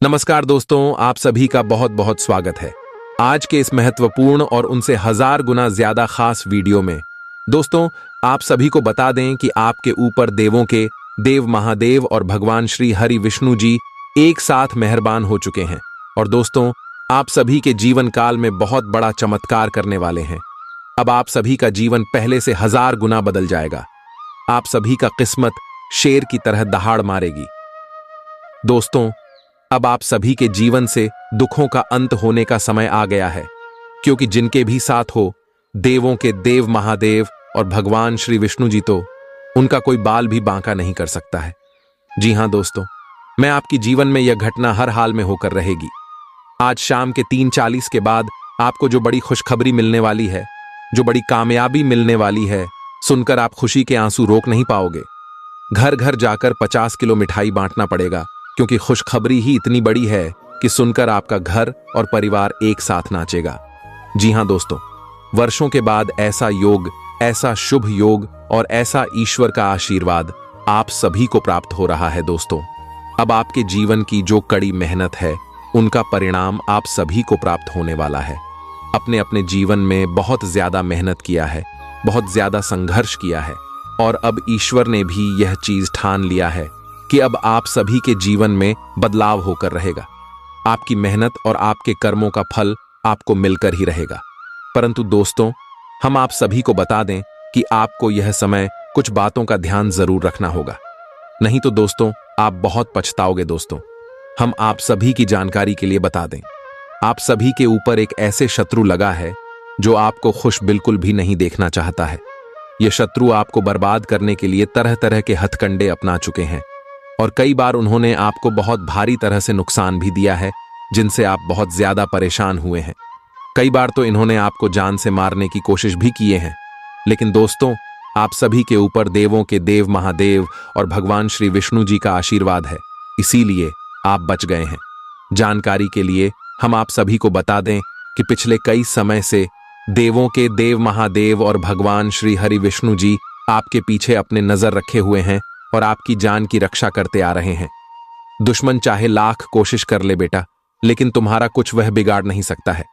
नमस्कार दोस्तों, आप सभी का बहुत बहुत स्वागत है आज के इस महत्वपूर्ण और उनसे 1000 गुना ज्यादा खास वीडियो में। दोस्तों, आप सभी को बता दें कि आपके ऊपर देवों के देव महादेव और भगवान श्री हरि विष्णु जी एक साथ मेहरबान हो चुके हैं और दोस्तों, आप सभी के जीवन काल में बहुत बड़ा चमत्कार करने वाले हैं। अब आप सभी का जीवन पहले से 1000 गुना बदल जाएगा। आप सभी का किस्मत शेर की तरह दहाड़ मारेगी। दोस्तों, अब आप सभी के जीवन से दुखों का अंत होने का समय आ गया है, क्योंकि जिनके भी साथ हो देवों के देव महादेव और भगवान श्री विष्णु जी, तो उनका कोई बाल भी बांका नहीं कर सकता है। जी हां दोस्तों, मैं आपकी जीवन में यह घटना हर हाल में होकर रहेगी। आज शाम के 3:40 के बाद आपको जो बड़ी खुशखबरी मिलने वाली है, जो बड़ी कामयाबी मिलने वाली है, सुनकर आप खुशी के आंसू रोक नहीं पाओगे। घर घर जाकर 50 किलो मिठाई बांटना पड़ेगा, क्योंकि खुशखबरी ही इतनी बड़ी है कि सुनकर आपका घर और परिवार एक साथ नाचेगा। जी हां दोस्तों, वर्षों के बाद ऐसा योग, ऐसा शुभ योग और ऐसा ईश्वर का आशीर्वाद आप सभी को प्राप्त हो रहा है। दोस्तों, अब आपके जीवन की जो कड़ी मेहनत है, उनका परिणाम आप सभी को प्राप्त होने वाला है। अपने अपने जीवन में बहुत ज्यादा मेहनत किया है, बहुत ज्यादा संघर्ष किया है और अब ईश्वर ने भी यह चीज ठान लिया है कि अब आप सभी के जीवन में बदलाव होकर रहेगा। आपकी मेहनत और आपके कर्मों का फल आपको मिलकर ही रहेगा। परंतु दोस्तों, हम आप सभी को बता दें कि आपको यह समय कुछ बातों का ध्यान जरूर रखना होगा, नहीं तो दोस्तों आप बहुत पछताओगे। दोस्तों, हम आप सभी की जानकारी के लिए बता दें, आप सभी के ऊपर एक ऐसे शत्रु लगा है जो आपको खुश बिल्कुल भी नहीं देखना चाहता है। यह शत्रु आपको बर्बाद करने के लिए तरह तरह के हथकंडे अपना चुके हैं और कई बार उन्होंने आपको बहुत भारी तरह से नुकसान भी दिया है, जिनसे आप बहुत ज्यादा परेशान हुए हैं। कई बार तो इन्होंने आपको जान से मारने की कोशिश भी किए हैं, लेकिन दोस्तों, आप सभी के ऊपर देवों के देव महादेव और भगवान श्री विष्णु जी का आशीर्वाद है, इसीलिए आप बच गए हैं। जानकारी के लिए हम आप सभी को बता दें कि पिछले कई समय से देवों के देव महादेव और भगवान श्री हरि विष्णु जी आपके पीछे अपने नजर रखे हुए हैं और आपकी जान की रक्षा करते आ रहे हैं। दुश्मन चाहे लाख कोशिश कर ले बेटा, लेकिन तुम्हारा कुछ वह बिगाड़ नहीं सकता है,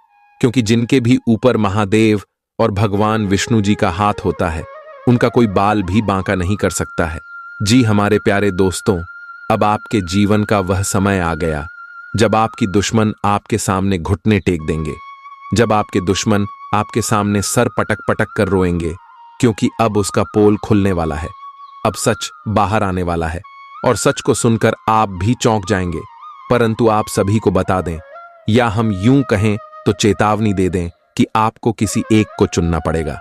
क्योंकि जिनके भी ऊपर महादेव और भगवान विष्णु जी का हाथ होता है, उनका कोई बाल भी बांका नहीं कर सकता है। जी हमारे प्यारे दोस्तों, अब आपके जीवन का वह समय आ गया जब आपकी दुश्मन आपके सामने घुटने टेक देंगे, जब आपके दुश्मन आपके सामने सर पटक पटक कर रोएंगे, क्योंकि अब उसका पोल खुलने वाला है। अब सच बाहर आने वाला है और सच को सुनकर आप भी चौंक जाएंगे। परंतु आप सभी को बता दें, या हम यूं कहें तो चेतावनी दे दें कि आपको किसी एक को चुनना पड़ेगा।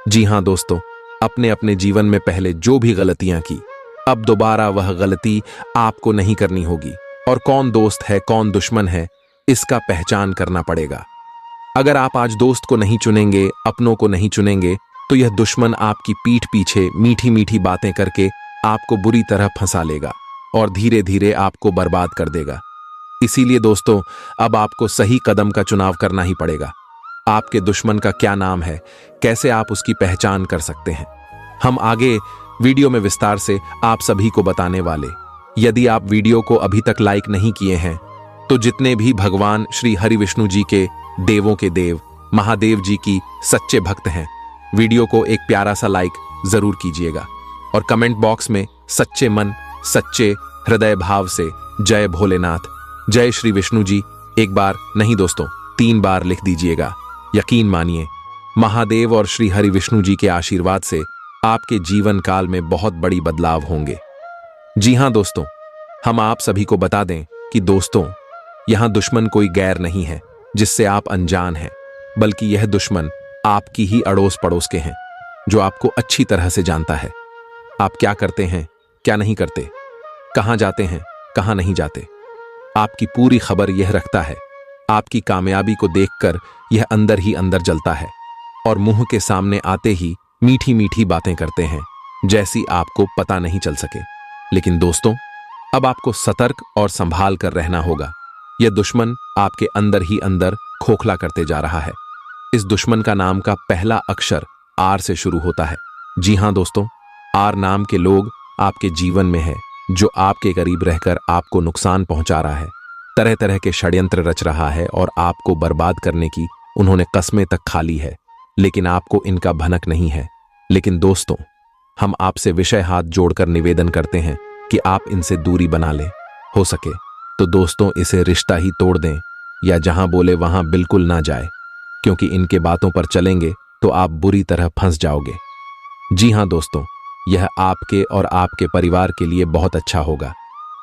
जी हां दोस्तों, अपने अपने जीवन में पहले जो भी गलतियां की, अब दोबारा वह गलती आपको नहीं करनी होगी। और कौन दोस्त है कौन दुश्मन है, इसका पहचान करना पड़ेगा। अगर आप आज दोस्त को नहीं चुनेंगे, अपनों को नहीं चुनेंगे, तो यह दुश्मन आपकी पीठ पीछे मीठी मीठी बातें करके आपको बुरी तरह फंसा लेगा और धीरे धीरे आपको बर्बाद कर देगा। इसीलिए दोस्तों, अब आपको सही कदम का चुनाव करना ही पड़ेगा। आपके दुश्मन का क्या नाम है, कैसे आप उसकी पहचान कर सकते हैं, हम आगे वीडियो में विस्तार से आप सभी को बताने वाले। यदि आप वीडियो को अभी तक लाइक नहीं किए हैं, तो जितने भी भगवान श्री हरि विष्णु जी के देवों के देव महादेव जी की सच्चे भक्त हैं, वीडियो को एक प्यारा सा लाइक जरूर कीजिएगा और कमेंट बॉक्स में सच्चे मन सच्चे हृदय भाव से जय भोलेनाथ, जय श्री विष्णु जी एक बार नहीं दोस्तों 3 बार लिख दीजिएगा। यकीन मानिए, महादेव और श्री हरि विष्णु जी के आशीर्वाद से आपके जीवन काल में बहुत बड़ी बदलाव होंगे। जी हां दोस्तों, हम आप सभी को बता दें कि दोस्तों, यहां दुश्मन कोई गैर नहीं है जिससे आप अनजान हैं, बल्कि यह दुश्मन आपकी ही अड़ोस पड़ोस के हैं, जो आपको अच्छी तरह से जानता है। आप क्या करते हैं, क्या नहीं करते, कहां जाते हैं, कहां नहीं जाते, आपकी पूरी खबर यह रखता है। आपकी कामयाबी को देखकर यह अंदर ही अंदर जलता है और मुंह के सामने आते ही मीठी मीठी बातें करते हैं, जैसी आपको पता नहीं चल सके। लेकिन दोस्तों, अब आपको सतर्क और संभाल कर रहना होगा। यह दुश्मन आपके अंदर ही अंदर खोखला करते जा रहा है। इस दुश्मन का नाम का पहला अक्षर आर से शुरू होता है। जी हां दोस्तों, आर नाम के लोग आपके जीवन में है, जो आपके करीब रहकर आपको नुकसान पहुंचा रहा है। तरह तरह के षड्यंत्र रच रहा है और आपको बर्बाद करने की उन्होंने कस्में तक खा ली है, लेकिन आपको इनका भनक नहीं है। लेकिन दोस्तों, हम आपसे विषय हाथ जोड़कर निवेदन करते हैं कि आप इनसे दूरी बना लें। हो सके तो दोस्तों इसे रिश्ता ही तोड़ दें, या जहां बोले वहां बिल्कुल ना जाए, क्योंकि इनके बातों पर चलेंगे तो आप बुरी तरह फंस जाओगे। जी हां दोस्तों, यह आपके और आपके परिवार के लिए बहुत अच्छा होगा।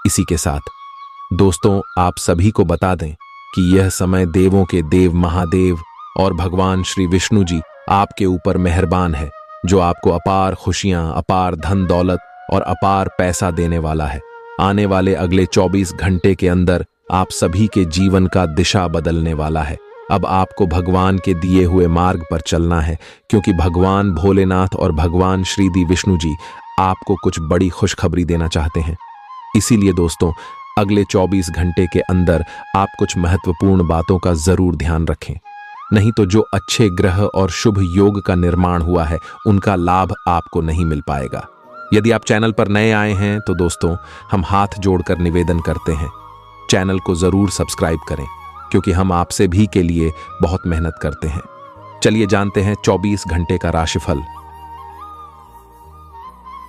इसी के साथ दोस्तों, आप सभी को बता दें कि यह समय देवों के देव महादेव और भगवान श्री विष्णु जी आपके ऊपर मेहरबान है, जो आपको अपार खुशियां, अपार धन दौलत और अपार पैसा देने वाला है। आने वाले अगले 24 घंटे के अंदर आप सभी के जीवन का दिशा बदलने वाला है। अब आपको भगवान के दिए हुए मार्ग पर चलना है, क्योंकि भगवान भोलेनाथ और भगवान श्रीदी विष्णु जी आपको कुछ बड़ी खुशखबरी देना चाहते हैं। इसीलिए दोस्तों, अगले 24 घंटे के अंदर आप कुछ महत्वपूर्ण बातों का जरूर ध्यान रखें, नहीं तो जो अच्छे ग्रह और शुभ योग का निर्माण हुआ है उनका लाभ आपको नहीं मिल पाएगा। यदि आप चैनल पर नए आए हैं तो दोस्तों, हम हाथ जोड़कर निवेदन करते हैं, चैनल को जरूर सब्सक्राइब करें, क्योंकि हम आपसे भी के लिए बहुत मेहनत करते हैं। चलिए जानते हैं 24 घंटे का राशिफल।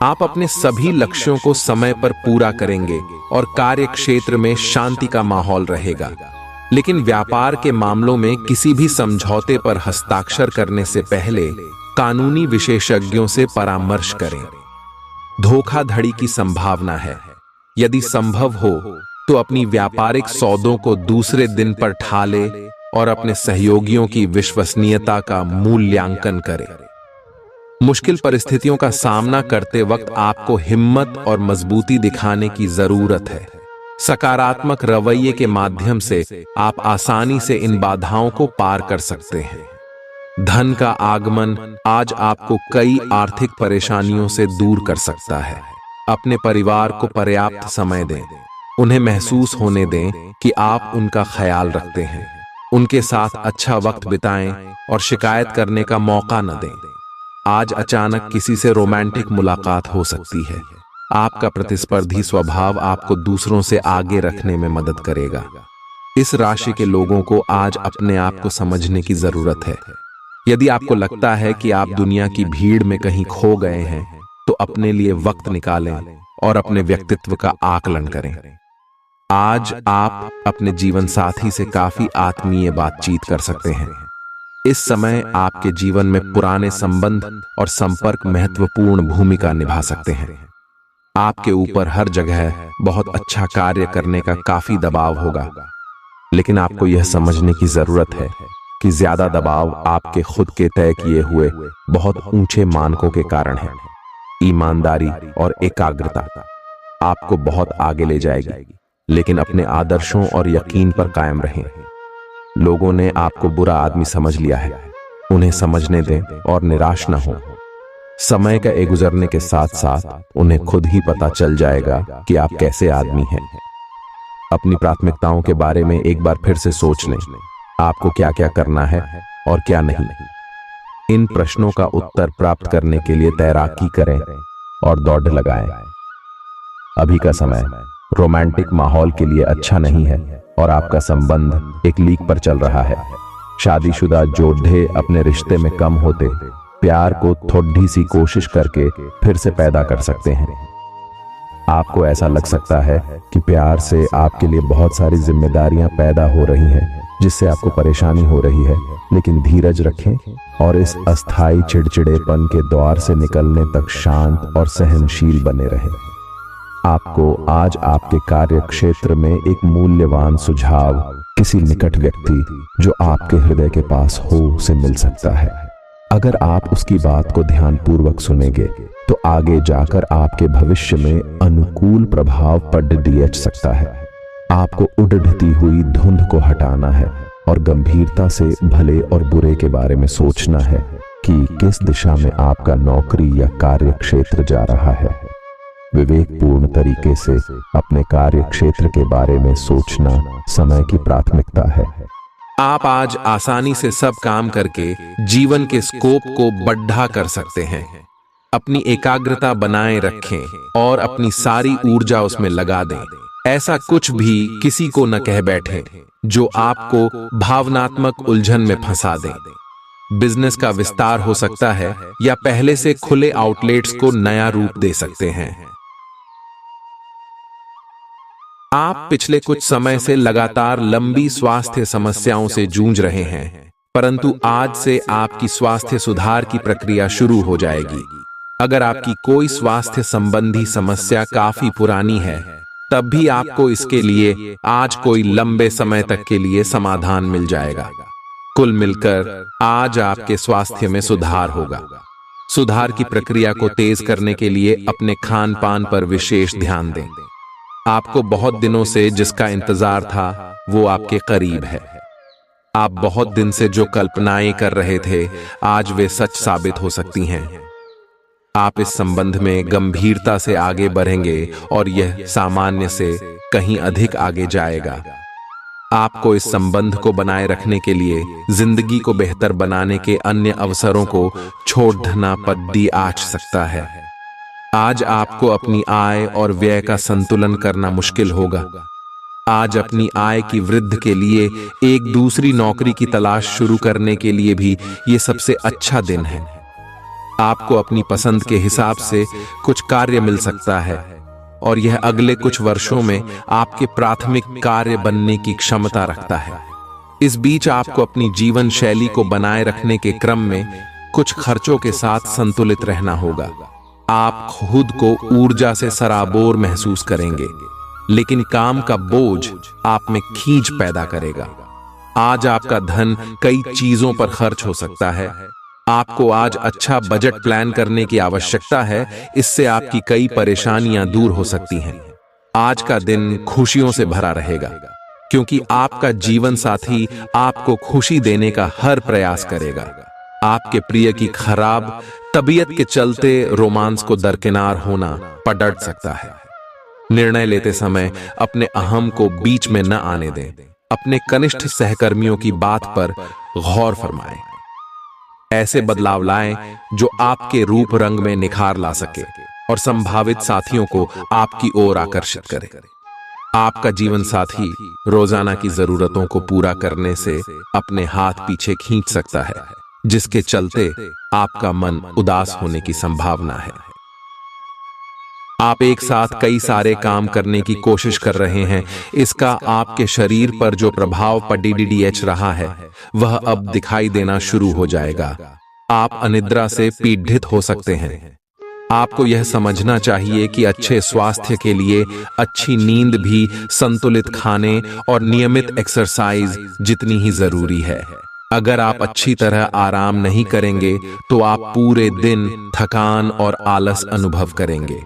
आप अपने सभी लक्ष्यों को समय पर पूरा करेंगे और कार्य क्षेत्र में शांति का माहौल रहेगा। लेकिन व्यापार के मामलों में किसी भी समझौते पर हस्ताक्षर करने से पहले कानूनी विशेषज्ञों से परामर्श करें। धोखाधड़ी की संभावना है। यदि संभव हो तो अपनी व्यापारिक सौदों को दूसरे दिन पर ठाले और अपने सहयोगियों की विश्वसनीयता का मूल्यांकन करें। मुश्किल परिस्थितियों का सामना करते वक्त आपको हिम्मत और मजबूती दिखाने की जरूरत है। सकारात्मक रवैये के माध्यम से आप आसानी से इन बाधाओं को पार कर सकते हैं। धन का आगमन आज आपको कई आर्थिक परेशानियों से दूर कर सकता है। अपने परिवार को पर्याप्त समय दें, उन्हें महसूस होने दें कि आप उनका ख्याल रखते हैं। उनके साथ अच्छा वक्त बिताएं और शिकायत करने का मौका न दें। आज अचानक किसी से रोमांटिक मुलाकात हो सकती है। आपका प्रतिस्पर्धी स्वभाव आपको दूसरों से आगे रखने में मदद करेगा। इस राशि के लोगों को आज अपने आप को समझने की जरूरत है। यदि आपको लगता है कि आप दुनिया की भीड़ में कहीं खो गए हैं, तो अपने लिए वक्त निकालें और अपने व्यक्तित्व का आकलन करें। आज आप अपने जीवन साथी से काफी आत्मीय बातचीत कर सकते हैं। इस समय आपके जीवन में पुराने संबंध और संपर्क महत्वपूर्ण भूमिका निभा सकते हैं। आपके ऊपर हर जगह बहुत अच्छा कार्य करने का काफी दबाव होगा, लेकिन आपको यह समझने की जरूरत है कि ज्यादा दबाव आपके खुद के तय किए हुए बहुत ऊंचे मानकों के कारण है। ईमानदारी और एकाग्रता आपको बहुत आगे ले जाएगी, लेकिन अपने आदर्शों और यकीन पर कायम रहें। लोगों ने आपको बुरा आदमी समझ लिया है, उन्हें समझने दें और निराश न हो। समय का गुजरने के साथ साथ उन्हें खुद ही पता चल जाएगा कि आप कैसे आदमी हैं। अपनी प्राथमिकताओं के बारे में एक बार फिर से सोच लें, आपको क्या क्या करना है और क्या नहीं। इन प्रश्नों का उत्तर प्राप्त करने के लिए तैराकी करें और दौड़ लगाएं। अभी का समय रोमांटिक माहौल के लिए अच्छा नहीं है और आपका संबंध एक लीक पर चल रहा है। शादीशुदा जोड़े अपने रिश्ते में कम होते प्यार को थोड़ी सी कोशिश करके फिर से पैदा कर सकते हैं। आपको ऐसा लग सकता है कि प्यार से आपके लिए बहुत सारी जिम्मेदारियां पैदा हो रही हैं, जिससे आपको परेशानी हो रही है, लेकिन धीरज रखें और इस अस्थाई चिड़चिड़ेपन के दौर से निकलने तक शांत और सहनशील बने रहें। आपको आज आपके कार्य क्षेत्र में एक मूल्यवान सुझाव किसी निकट व्यक्ति जो आपके हृदय के पास हो से मिल सकता है। अगर आप उसकी बात को ध्यानपूर्वक सुनेंगे तो आगे जाकर आपके भविष्य में अनुकूल प्रभाव पड़ सकता है। आपको उड़ती हुई धुंध को हटाना है और गंभीरता से भले और बुरे के बारे में सोचना है कि किस दिशा में आपका नौकरी या कार्य क्षेत्र जा रहा है। विवेकपूर्ण तरीके से अपने कार्य क्षेत्र के बारे में सोचना समय की प्राथमिकता है। आप आज आसानी से सब काम करके जीवन के स्कोप को बढ़ा कर सकते हैं। अपनी एकाग्रता बनाए रखें और अपनी सारी ऊर्जा उसमें लगा दें। ऐसा कुछ भी किसी को न कह बैठे जो आपको भावनात्मक उलझन में फंसा दे। बिजनेस का विस्तार हो सकता है या पहले से खुले आउटलेट्स को नया रूप दे सकते हैं। आप पिछले कुछ समय से लगातार लंबी स्वास्थ्य समस्याओं से जूझ रहे हैं, परंतु आज से आपकी स्वास्थ्य सुधार की प्रक्रिया शुरू हो जाएगी। अगर आपकी कोई स्वास्थ्य संबंधी समस्या काफी पुरानी है, तब भी आपको इसके लिए आज कोई लंबे समय तक के लिए समाधान मिल जाएगा। कुल मिलकर आज आपके स्वास्थ्य में सुधार होगा। सुधार की प्रक्रिया को तेज करने के लिए अपने खान पान पर विशेष ध्यान दें। आपको बहुत दिनों से जिसका इंतजार था वो आपके करीब है। आप बहुत दिन से जो कल्पनाएं कर रहे थे, आज वे सच साबित हो सकती हैं। आप इस संबंध में गंभीरता से आगे बढ़ेंगे और यह सामान्य से कहीं अधिक आगे जाएगा। आपको इस संबंध को बनाए रखने के लिए जिंदगी को बेहतर बनाने के अन्य अवसरों को छोड़ना पद्दी आच सकता है। आज आपको अपनी आय और व्यय का संतुलन करना मुश्किल होगा। आज अपनी आय की वृद्धि के लिए एक दूसरी नौकरी की तलाश शुरू करने के लिए भी ये सबसे अच्छा दिन है। आपको अपनी पसंद के हिसाब से कुछ कार्य मिल सकता है और यह अगले कुछ वर्षों में आपके प्राथमिक कार्य बनने की क्षमता रखता है। इस बीच आपको अपनी जीवन शैली को बनाए रखने के क्रम में कुछ खर्चों के साथ संतुलित रहना होगा। आप खुद को ऊर्जा से सराबोर महसूस करेंगे, लेकिन काम का बोझ आप में खींच पैदा करेगा। आज आपका धन कई चीजों पर खर्च हो सकता है। आपको आज अच्छा बजट प्लान करने की आवश्यकता है, इससे आपकी कई परेशानियां दूर हो सकती हैं। आज का दिन खुशियों से भरा रहेगा, क्योंकि आपका जीवन साथी आपको खुशी देने का हर प्रयास करेगा। आपके प्रिय की खराब तबीयत के चलते रोमांस को दरकिनार होना पड़ सकता है। निर्णय लेते समय अपने अहम को बीच में न आने दें। अपने कनिष्ठ सहकर्मियों की बात पर गौर फरमाएं। ऐसे बदलाव लाएं जो आपके रूप रंग में निखार ला सके और संभावित साथियों को आपकी ओर आकर्षित करे। आपका जीवन साथी रोजाना की जरूरतों को पूरा करने से अपने हाथ पीछे खींच सकता है, जिसके चलते आपका मन उदास होने की संभावना है। आप एक साथ कई सारे काम करने की कोशिश कर रहे हैं। इसका आपके शरीर पर जो प्रभाव पड़ीडीएच रहा है, वह अब दिखाई देना शुरू हो जाएगा। आप अनिद्रा से पीड़ित हो सकते हैं। आपको यह समझना चाहिए कि अच्छे स्वास्थ्य के लिए अच्छी नींद भी संतुलित खाने और नियमित एक्सरसाइज जितनी ही जरूरी है। अगर आप अच्छी तरह आराम नहीं करेंगे तो आप पूरे दिन थकान और आलस अनुभव करेंगे।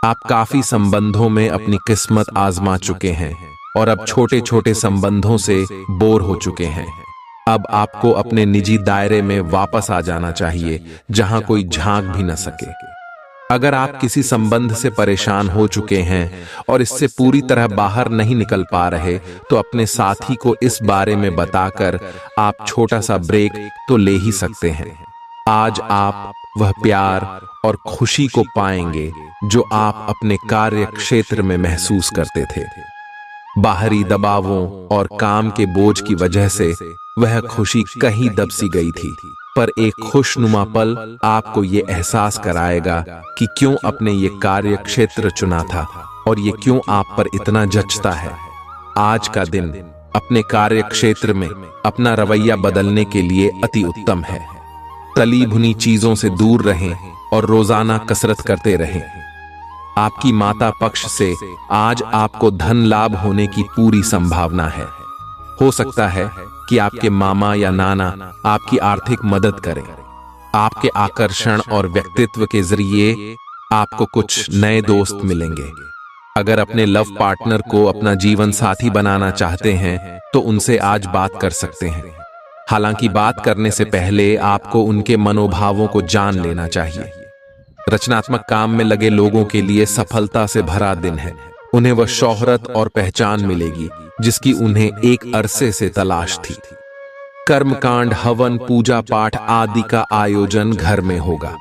आप काफी संबंधों में अपनी किस्मत आजमा चुके हैं और अब छोटे छोटे संबंधों से बोर हो चुके हैं। अब आपको अपने निजी दायरे में वापस आ जाना चाहिए, जहां कोई झांक भी न सके। अगर आप किसी संबंध से परेशान हो चुके हैं और इससे पूरी तरह बाहर नहीं निकल पा रहे, तो अपने साथी को इस बारे में बताकर आप छोटा सा ब्रेक तो ले ही सकते हैं। आज आप वह प्यार और खुशी को पाएंगे जो आप अपने कार्य क्षेत्र में महसूस करते थे। बाहरी दबावों और काम के बोझ की वजह से वह खुशी कहीं दबसी गई थी, पर एक खुशनुमा पल आपको ये एहसास कराएगा कि क्यों अपने ये कार्य क्षेत्र चुना था और ये क्यों आप पर इतना जचता है। आज का दिन अपने कार्य क्षेत्र में अपना रवैया बदलने के लिए अति उत्तम है। तली भुनी चीजों से दूर रहें और रोजाना कसरत करते रहें। आपकी माता पक्ष से आज आपको धन लाभ होने की पूरी संभावना है। हो सकता है कि आपके मामा या नाना आपकी आर्थिक मदद करें। आपके आकर्षण और व्यक्तित्व के जरिए आपको कुछ नए दोस्त मिलेंगे। अगर अपने लव पार्टनर को अपना जीवन साथी बनाना चाहते हैं तो उनसे आज बात कर सकते हैं। हालांकि बात करने से पहले आपको उनके मनोभावों को जान लेना चाहिए। रचनात्मक काम में लगे लोगों के लिए सफलता से भरा दिन है। उन्हें वह शोहरत और पहचान मिलेगी जिसकी उन्हें एक अरसे से तलाश थी। कर्मकांड, हवन, पूजा पाठ आदि का आयोजन घर में होगा।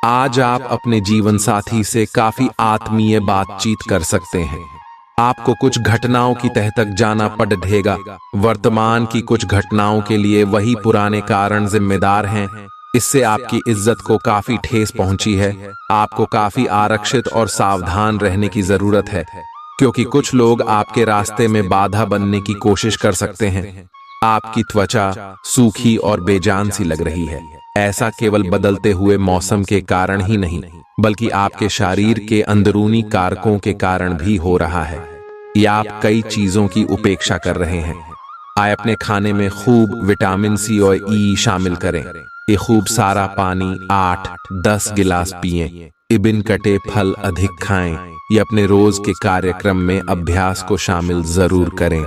आज आप अपने जीवन साथी से काफी आत्मीय बातचीत कर सकते हैं। आपको कुछ घटनाओं की तह तक जाना पड़ेगा। वर्तमान की कुछ घटनाओं के लिए वही पुराने कारण जिम्मेदार हैं। इससे आपकी इज्जत को काफी ठेस पहुंची है। आपको काफी आरक्षित और सावधान रहने की जरूरत है, क्योंकि कुछ लोग आपके रास्ते में बाधा बनने की कोशिश कर सकते हैं। आपकी त्वचा सूखी और बेजान सी लग रही है। ऐसा केवल बदलते हुए मौसम के कारण ही नहीं, बल्कि आपके शरीर के अंदरूनी कारकों के कारण भी हो रहा है, या आप कई चीजों की उपेक्षा कर रहे हैं। आए अपने खाने में खूब विटामिन सी और ई शामिल करें। ये खूब सारा पानी 8-10 गिलास पिएं। इबिन कटे फल अधिक खाएं। ये अपने रोज के कार्यक्रम में अभ्यास को शामिल जरूर करें।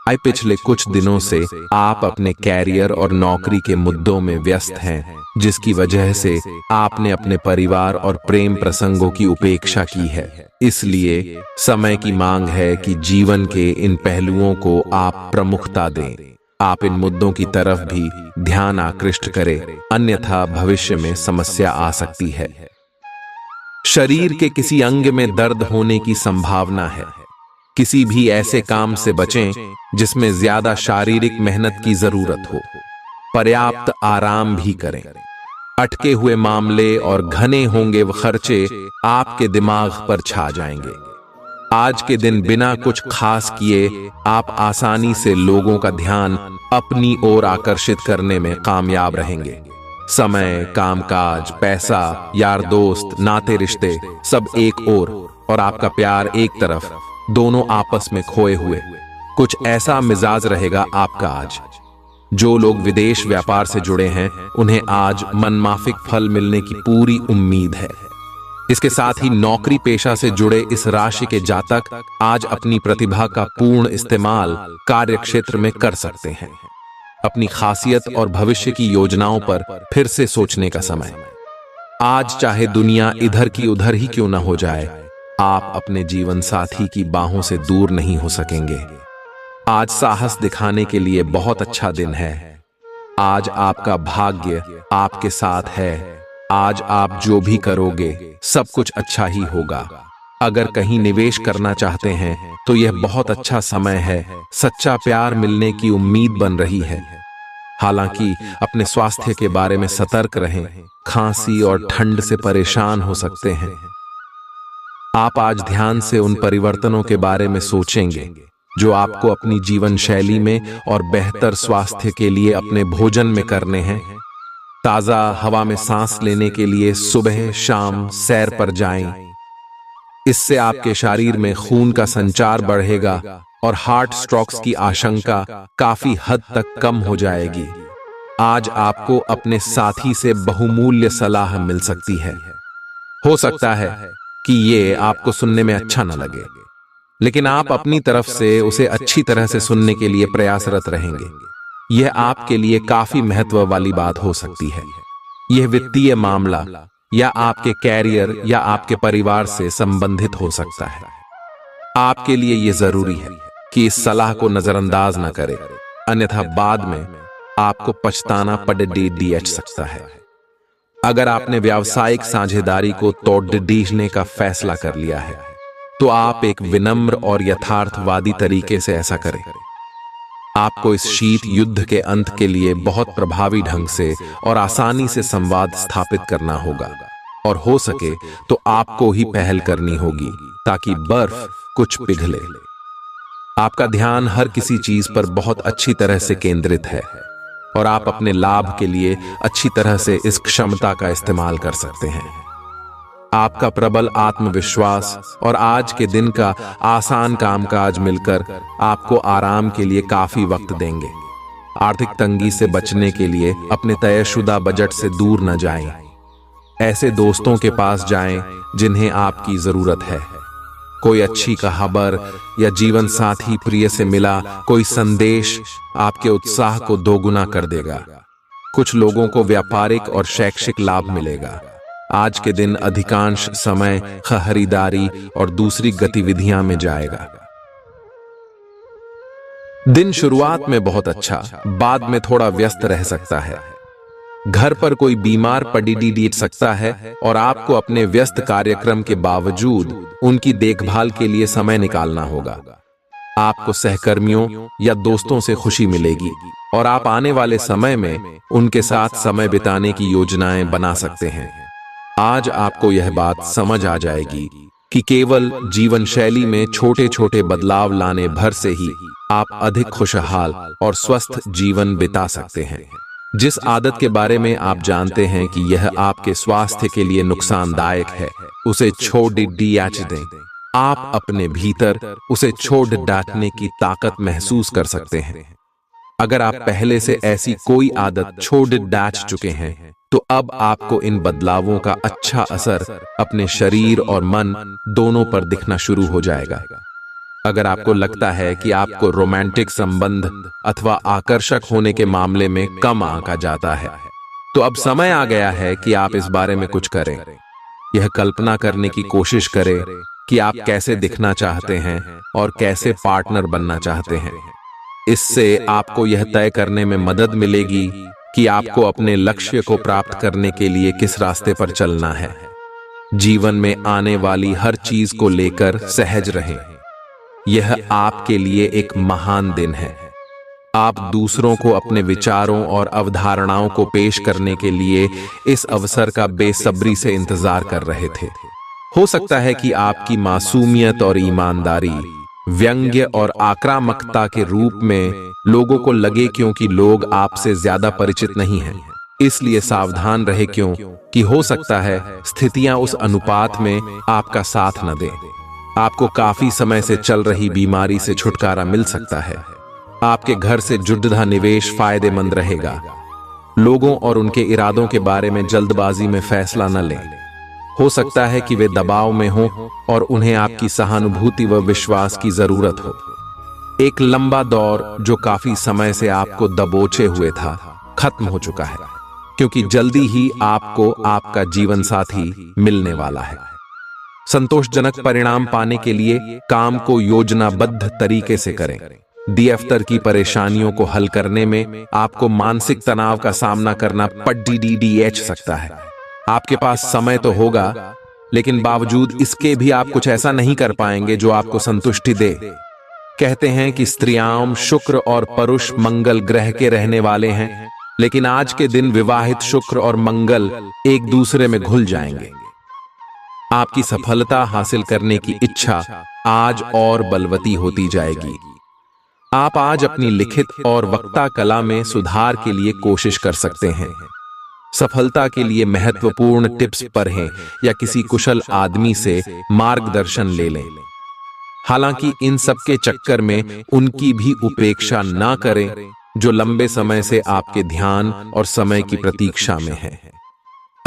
आए पिछले कुछ दिनों से आप अपने कैरियर और नौकरी के मुद्दों में व्यस्त हैं, जिसकी वजह से आपने अपने परिवार और प्रेम प्रसंगों की उपेक्षा की है। इसलिए समय की मांग है कि जीवन के इन पहलुओं को आप प्रमुखता दें। आप इन मुद्दों की तरफ भी ध्यान आकृष्ट करें, अन्यथा भविष्य में समस्या आ सकती है। शरीर के किसी अंग में दर्द होने की संभावना है। किसी भी ऐसे काम से बचें जिसमें ज्यादा शारीरिक मेहनत की जरूरत हो। पर्याप्त आराम भी करें। अटके हुए मामले और घने होंगे वो खर्चे आपके दिमाग पर छा जाएंगे। आज के दिन बिना कुछ खास किए आप आसानी से लोगों का ध्यान अपनी ओर आकर्षित करने में कामयाब रहेंगे। समय, कामकाज, पैसा, यार दोस्त, नाते रिश्ते सब एक और आपका प्यार एक तरफ, दोनों आपस में खोए हुए। कुछ ऐसा मिजाज रहेगा आपका आज। जो लोग विदेश व्यापार से जुड़े हैं उन्हें आज मनमाफिक फल मिलने की पूरी उम्मीद है। इसके साथ ही नौकरी पेशा से जुड़े इस राशि के जातक आज अपनी प्रतिभा का पूर्ण इस्तेमाल कार्य क्षेत्र में कर सकते हैं। अपनी खासियत और भविष्य की योजनाओं पर फिर से सोचने का समय। आज चाहे दुनिया इधर की उधर ही क्यों ना हो जाए, आप अपने जीवन साथी की बाहों से दूर नहीं हो सकेंगे। आज साहस दिखाने के लिए बहुत अच्छा दिन है। आज आपका भाग्य आपके साथ है। आज आप जो भी करोगे सब कुछ अच्छा ही होगा। अगर कहीं निवेश करना चाहते हैं तो यह बहुत अच्छा समय है। सच्चा प्यार मिलने की उम्मीद बन रही है। हालांकि अपने स्वास्थ्य के बारे में सतर्क रहें। खांसी और ठंड से परेशान हो सकते हैं। आप आज ध्यान से उन परिवर्तनों के बारे में सोचेंगे जो आपको अपनी जीवन शैली में और बेहतर स्वास्थ्य के लिए अपने भोजन में करने हैं। ताजा हवा में सांस लेने के लिए सुबह शाम सैर पर जाएं। इससे आपके शरीर में खून का संचार बढ़ेगा और हार्ट स्ट्रोक्स की आशंका काफी हद तक कम हो जाएगी। आज आपको अपने साथी से बहुमूल्य सलाह मिल सकती है। हो सकता है कि ये आपको सुनने में अच्छा न लगे, लेकिन आप अपनी तरफ से उसे अच्छी तरह से सुनने के लिए प्रयासरत रहेंगे। यह आपके लिए काफी महत्व वाली बात हो सकती है। यह वित्तीय मामला या आपके कैरियर या आपके परिवार से संबंधित हो सकता है। आपके लिए यह जरूरी है कि इस सलाह को नजरअंदाज न करें, अन्यथा बाद में आपको पछताना पड़ सकता है। अगर आपने व्यावसायिक साझेदारी को तोड़ने का फैसला कर लिया है तो आप एक विनम्र और यथार्थवादी तरीके से ऐसा करें। आपको इस शीत युद्ध के अंत के लिए बहुत प्रभावी ढंग से और आसानी से संवाद स्थापित करना होगा, और हो सके तो आपको ही पहल करनी होगी ताकि बर्फ कुछ पिघले। आपका ध्यान हर किसी चीज पर बहुत अच्छी तरह से केंद्रित है और आप अपने लाभ के लिए अच्छी तरह से इस क्षमता का इस्तेमाल कर सकते हैं। आपका प्रबल आत्मविश्वास और आज के दिन का आसान कामकाज मिलकर आपको आराम के लिए काफी वक्त देंगे। आर्थिक तंगी से बचने के लिए अपने तयशुदा बजट से दूर न जाएं। ऐसे दोस्तों के पास जाएं जिन्हें आपकी जरूरत है। कोई अच्छी खबर या जीवन साथी प्रिय से मिला कोई संदेश आपके उत्साह को दोगुना कर देगा। कुछ लोगों को व्यापारिक और शैक्षिक लाभ मिलेगा। आज के दिन अधिकांश समय खरीदारी और दूसरी गतिविधियां में जाएगा। दिन शुरुआत में बहुत अच्छा, बाद में थोड़ा व्यस्त रह सकता है। घर पर कोई बीमार पड़ी सकता है और आपको अपने व्यस्त कार्यक्रम के बावजूद उनकी देखभाल के लिए समय निकालना होगा। आपको सहकर्मियों या दोस्तों से खुशी मिलेगी और आप आने वाले समय में उनके साथ समय बिताने की योजनाएं बना सकते हैं। आज आपको यह बात समझ आ जाएगी कि केवल जीवन शैली में छोटे छोटे बदलाव लाने भर से ही आप अधिक खुशहाल और स्वस्थ जीवन बिता सकते हैं। जिस आदत के बारे में आप जानते हैं कि यह आपके स्वास्थ्य के लिए नुकसानदायक है, उसे छोड़ दें। आप अपने भीतर उसे छोड़ डालने की ताकत महसूस कर सकते हैं। अगर आप पहले से ऐसी कोई आदत छोड़ डाल चुके हैं, तो अब आपको इन बदलावों का अच्छा असर अपने शरीर और मन दोनों पर दिखना शुरू हो जाएगा। अगर आपको लगता है कि आपको रोमांटिक संबंध अथवा आकर्षक होने के मामले में कम आंका जाता है, तो अब समय आ गया है कि आप इस बारे में कुछ करें। यह कल्पना करने की कोशिश करें कि आप कैसे दिखना चाहते हैं और कैसे पार्टनर बनना चाहते हैं। इससे आपको यह तय करने में मदद मिलेगी कि आपको अपने लक्ष्य को प्राप्त करने के लिए किस रास्ते पर चलना है। जीवन में आने वाली हर चीज को लेकर सहज रहें। यह आपके लिए एक महान दिन है। आप दूसरों को अपने विचारों और अवधारणाओं को पेश करने के लिए इस अवसर का बेसब्री से इंतजार कर रहे थे। हो सकता है कि आपकी मासूमियत और ईमानदारी व्यंग्य और आक्रामकता के रूप में लोगों को लगे, क्योंकि लोग आपसे ज्यादा परिचित नहीं हैं। इसलिए सावधान रहे, क्योंकि हो सकता है स्थितियां उस अनुपात में आपका साथ न दें। आपको काफी समय से चल रही बीमारी से छुटकारा मिल सकता है। आपके घर से जुड़ा निवेश फायदेमंद रहेगा। लोगों और उनके इरादों के बारे में जल्दबाजी में फैसला न लें। हो सकता है कि वे दबाव में हों और उन्हें आपकी सहानुभूति व विश्वास की जरूरत हो। एक लंबा दौर जो काफी समय से आपको दबोचे हुए था, खत्म हो चुका है, क्योंकि जल्दी ही आपको आपका जीवन साथी मिलने वाला है। संतोषजनक परिणाम पाने के लिए काम को योजनाबद्ध तरीके से करें। दफ्तर की परेशानियों को हल करने में आपको मानसिक तनाव का सामना करना पड़ सकता है। आपके पास समय तो होगा, लेकिन बावजूद इसके भी आप कुछ ऐसा नहीं कर पाएंगे जो आपको संतुष्टि दे। कहते हैं कि स्त्रियां शुक्र और पुरुष मंगल ग्रह के रहने वाले हैं, लेकिन आज के दिन विवाहित शुक्र और मंगल एक दूसरे में घुल जाएंगे। आपकी सफलता हासिल करने की इच्छा आज और बलवती होती जाएगी। आप आज अपनी लिखित और वक्ता कला में सुधार के लिए कोशिश कर सकते हैं। सफलता के लिए महत्वपूर्ण टिप्स पढ़ें या किसी कुशल आदमी से मार्गदर्शन ले लें। हालांकि इन सब के चक्कर में उनकी भी उपेक्षा ना करें जो लंबे समय से आपके ध्यान और समय की प्रतीक्षा में है।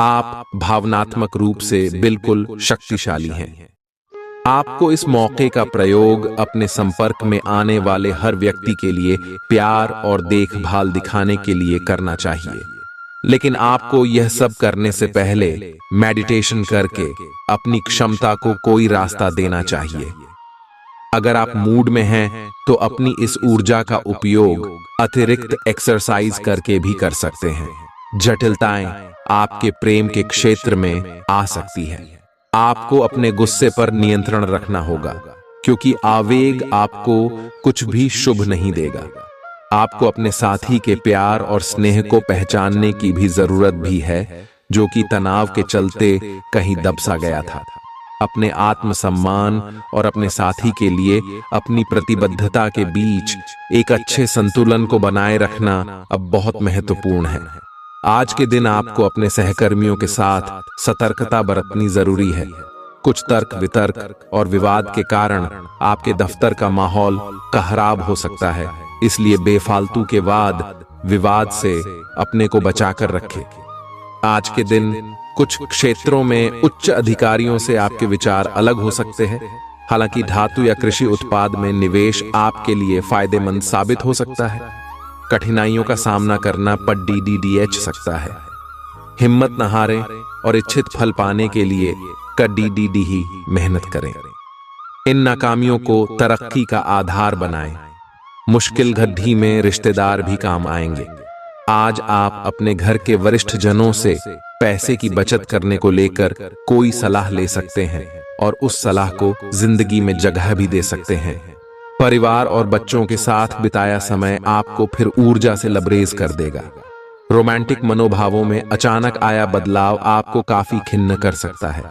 आप भावनात्मक रूप से बिल्कुल शक्तिशाली हैं। आपको इस मौके का प्रयोग अपने संपर्क में आने वाले हर व्यक्ति के लिए प्यार और देखभाल दिखाने के लिए करना चाहिए। लेकिन आपको यह सब करने से पहले मेडिटेशन करके अपनी क्षमता को कोई रास्ता देना चाहिए। अगर आप मूड में हैं, तो अपनी इस ऊर्जा का उपयोग अतिरिक्त एक्सरसाइज करके भी कर सकते हैं। जटिलताएं आपके प्रेम के क्षेत्र में आ सकती हैं। आपको अपने गुस्से पर नियंत्रण रखना होगा, क्योंकि आवेग आपको कुछ भी शुभ नहीं देगा। आपको अपने साथी के प्यार और स्नेह को पहचानने की भी जरूरत भी है, जो कि तनाव के चलते कहीं दब सा गया था। अपने आत्मसम्मान और अपने साथी के लिए अपनी प्रतिबद्धता के बीच एक अच्छे संतुलन को बनाए रखना अब बहुत महत्वपूर्ण है। आज के दिन आपको अपने सहकर्मियों के साथ सतर्कता बरतनी जरूरी है। कुछ तर्क वितर्क और विवाद के कारण आपके दफ्तर का माहौल खराब हो सकता है, इसलिए बेफालतू के वाद विवाद से अपने को बचाकर रखें। आज के दिन कुछ क्षेत्रों में उच्च अधिकारियों से आपके विचार अलग हो सकते हैं। हालांकि धातु या कृषि उत्पाद में निवेश आपके लिए फायदेमंद साबित हो सकता है। कठिनाइयों का सामना करना पड़ सकता है। हिम्मत न हारें और इच्छित फल पाने के लिए ही मेहनत करें। इन नाकामियों को तरक्की का आधार बनाएं। मुश्किल घड़ी में रिश्तेदार भी काम आएंगे। आज आप अपने घर के वरिष्ठ जनों से पैसे की बचत करने को लेकर कोई सलाह ले सकते हैं और उस सलाह को जिंदगी में जगह भी दे सकते हैं। परिवार और बच्चों के साथ बिताया समय आपको फिर ऊर्जा से लबरेज कर देगा। रोमांटिक मनोभावों में अचानक आया बदलाव आपको काफी खिन्न कर सकता है।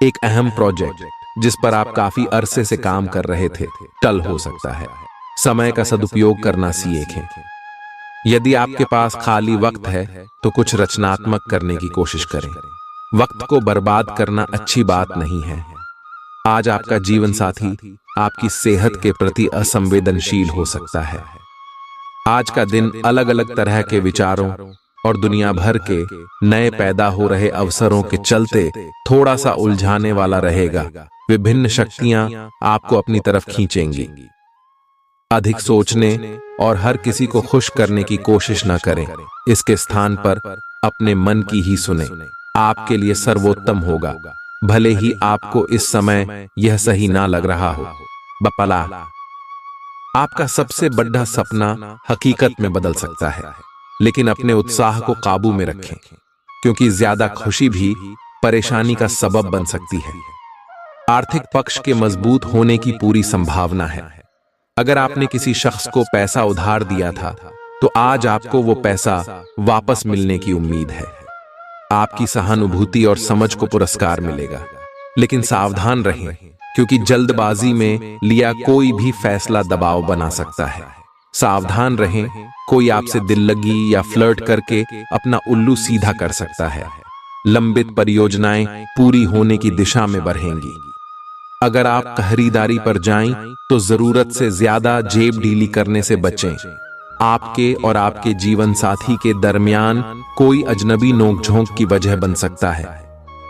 एक अहम प्रोजेक्ट जिस पर आप काफी अरसे से काम कर रहे थे टल हो सकता है। समय का सदुपयोग करना सीखें। यदि आपके पास खाली वक्त है तो कुछ रचनात्मक करने की कोशिश करें। वक्त को बर्बाद करना अच्छी बात नहीं है। आज आपका जीवन साथी आपकी सेहत के प्रति असंवेदनशील हो सकता है। आज का दिन अलग अलग तरह के विचारों और दुनिया भर के नए पैदा हो रहे अवसरों के चलते थोड़ा सा उलझाने वाला रहेगा। विभिन्न शक्तियां आपको अपनी तरफ खींचेंगी। अधिक सोचने और हर किसी को खुश करने की कोशिश न करें। इसके स्थान पर अपने मन की ही सुने। आपके लिए सर्वोत्तम होगा, भले ही आपको इस समय यह सही ना लग रहा हो। बपला, आपका सबसे बड़ा सपना हकीकत में बदल सकता है, लेकिन अपने उत्साह को काबू में रखें, क्योंकि ज्यादा खुशी भी परेशानी का सबब बन सकती है। आर्थिक पक्ष के मजबूत होने की पूरी संभावना है। अगर आपने किसी शख्स को पैसा उधार दिया था तो आज आपको वो पैसा वापस मिलने की उम्मीद है। आपकी सहानुभूति और समझ को पुरस्कार मिलेगा, लेकिन सावधान रहें, क्योंकि जल्दबाजी में लिया कोई भी फैसला दबाव बना सकता है। सावधान रहें, कोई आपसे दिल लगी या फ्लर्ट करके अपना उल्लू सीधा कर सकता है। लंबित परियोजनाएं पूरी होने की दिशा में बढ़ेंगी। अगर आप खरीदारी पर जाएं तो जरूरत से ज्यादा जेब ढीली करने से बचें। आपके और आपके जीवन साथी के दरमियान कोई अजनबी नोकझोंक की वजह बन सकता है।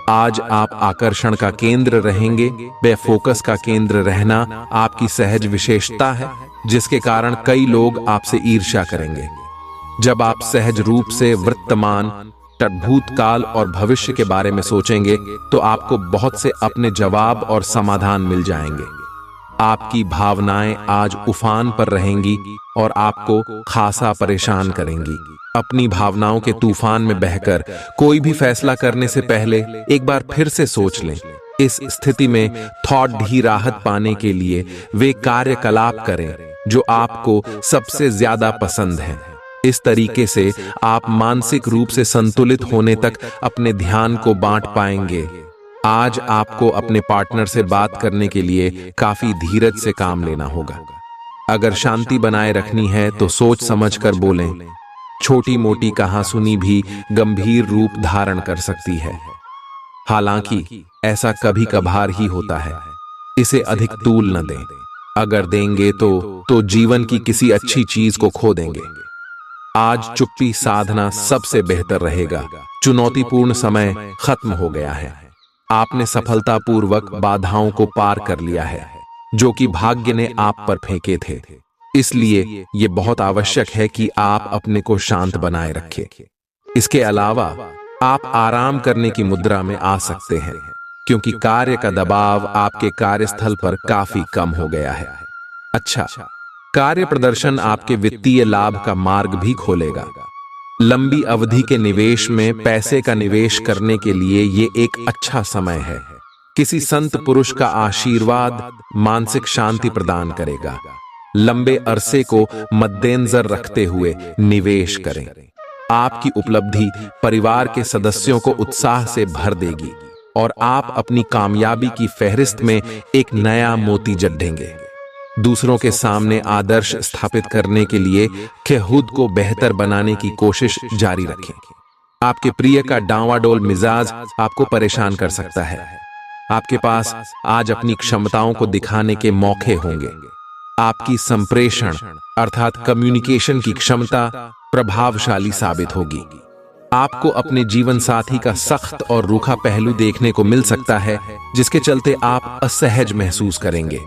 आज आप आकर्षण का केंद्र रहेंगे। बेफोकस का केंद्र रहना आपकी सहज विशेषता है, जिसके कारण कई लोग आपसे ईर्ष्या करेंगे। जब आप सहज रूप से वर्तमान, भूतकाल और भविष्य के बारे में सोचेंगे तो आपको बहुत से अपने जवाब और समाधान मिल जाएंगे। आपकी भावनाएं आज उफान पर रहेंगी और आपको खासा परेशान करेंगी। अपनी भावनाओं के तूफान में बहकर कोई भी फैसला करने से पहले एक बार फिर से सोच लें। इस स्थिति में थॉट ही राहत पाने के लिए वे कार्यकलाप करें जो आपको सबसे ज्यादा पसंद है। इस तरीके से आप मानसिक रूप से संतुलित होने तक अपने ध्यान को बांट पाएंगे। आज आपको अपने पार्टनर से बात करने के लिए काफी धीरज से काम लेना होगा। अगर शांति बनाए रखनी है तो सोच समझकर बोलें। छोटी मोटी कहासुनी भी गंभीर रूप धारण कर सकती है। हालांकि ऐसा कभी कभार ही होता है। इसे अधिक तूल न दें। अगर देंगे तो जीवन की किसी अच्छी चीज को खो देंगे। आज चुप्पी साधना सबसे बेहतर रहेगा। चुनौतीपूर्ण समय खत्म हो गया है। आपने सफलतापूर्वक बाधाओं को पार कर लिया है, जो कि भाग्य ने आप पर फेंके थे। इसलिए यह बहुत आवश्यक है कि आप अपने को शांत बनाए रखें। इसके अलावा आप आराम करने की मुद्रा में आ सकते हैं, क्योंकि कार्य का दबाव आपके कार्यस्थल पर काफी कम हो गया है। अच्छा, कार्य प्रदर्शन आपके वित्तीय लाभ का मार्ग भी खोलेगा। लंबी अवधि के निवेश में पैसे का निवेश करने के लिए ये एक अच्छा समय है। किसी संत पुरुष का आशीर्वाद मानसिक शांति प्रदान करेगा। लंबे अरसे को मद्देनजर रखते हुए निवेश करें। आपकी उपलब्धि परिवार के सदस्यों को उत्साह से भर देगी और आप अपनी कामयाबी की फहरिस्त में एक नया मोती जड्ढेंगे। दूसरों के सामने आदर्श स्थापित करने के लिए खुद को बेहतर बनाने की कोशिश जारी रखें। आपके प्रिय का डांवाडोल मिजाज आपको परेशान कर सकता है। आपके पास आज अपनी क्षमताओं को दिखाने के मौके होंगे। आपकी संप्रेषण अर्थात कम्युनिकेशन की क्षमता प्रभावशाली साबित होगी। आपको अपने जीवन साथी का सख्त और रूखा पहलू देखने को मिल सकता है, जिसके चलते आप असहज महसूस करेंगे।